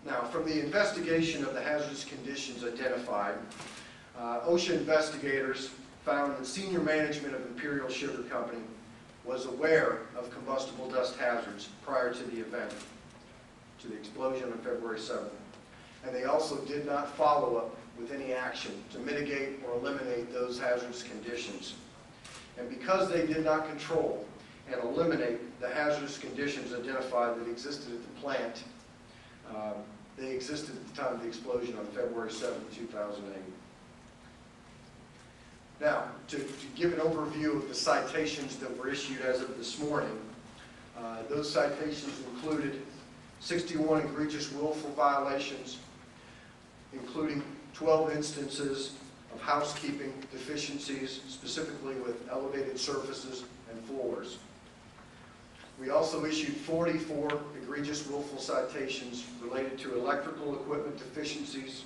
Now, from the investigation of the hazardous conditions identified, OSHA investigators found that senior management of Imperial Sugar Company was aware of combustible dust hazards prior to the event, to the explosion on February 7th. And they also did not follow up with any action to mitigate or eliminate those hazardous conditions. And because they did not control and eliminate the hazardous conditions identified that existed at the plant, they existed at the time of the explosion on February 7, 2008. Now, to give an overview of the citations that were issued as of this morning, those citations included 61 egregious willful violations, including 12 instances of housekeeping deficiencies, specifically with elevated surfaces and floors. We also issued 44 egregious willful citations related to electrical equipment deficiencies,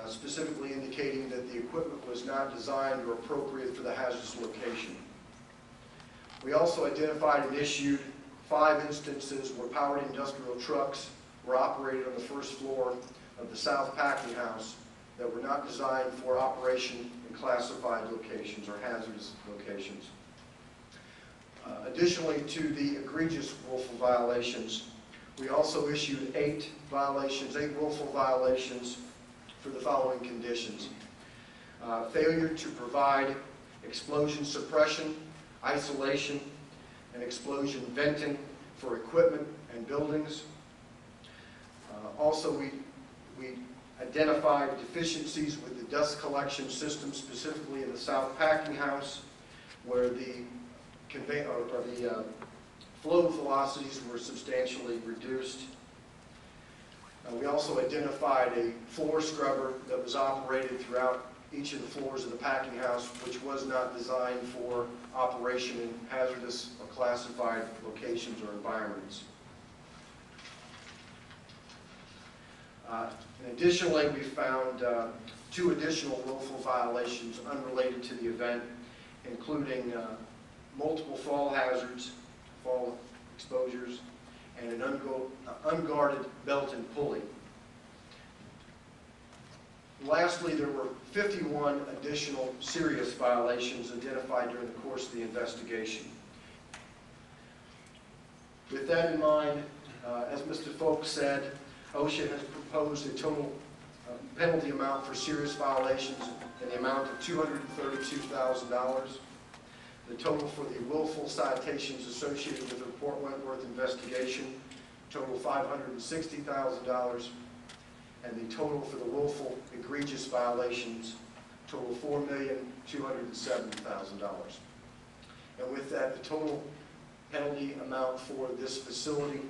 specifically indicating that the equipment was not designed or appropriate for the hazardous location. We also identified and issued 5 instances where powered industrial trucks were operated on the first floor of the South Packing House that were not designed for operation in classified locations or hazardous locations. Additionally to the egregious willful violations, we also issued 8 willful violations for the following conditions. Failure to provide explosion suppression, isolation, and explosion venting for equipment and buildings. Also, we identified deficiencies with the dust collection system, specifically in the South Packing House, where the flow velocities were substantially reduced. We also identified a floor scrubber that was operated throughout each of the floors of the packing house, which was not designed for operation in hazardous or classified locations or environments. And additionally, we found 2 additional willful violations unrelated to the event, including multiple fall hazards, fall exposures, and an unguarded belt and pulley. Lastly, there were 51 additional serious violations identified during the course of the investigation. With that in mind, as Mr. Folk said, OSHA has proposed a total penalty amount for serious violations in the amount of $232,000. The total for the willful citations associated with the Port Wentworth investigation total $560,000, and the total for the willful egregious violations total $4,207,000. And with that, the total penalty amount for this facility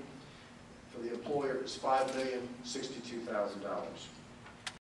for the employer is $5,062,000.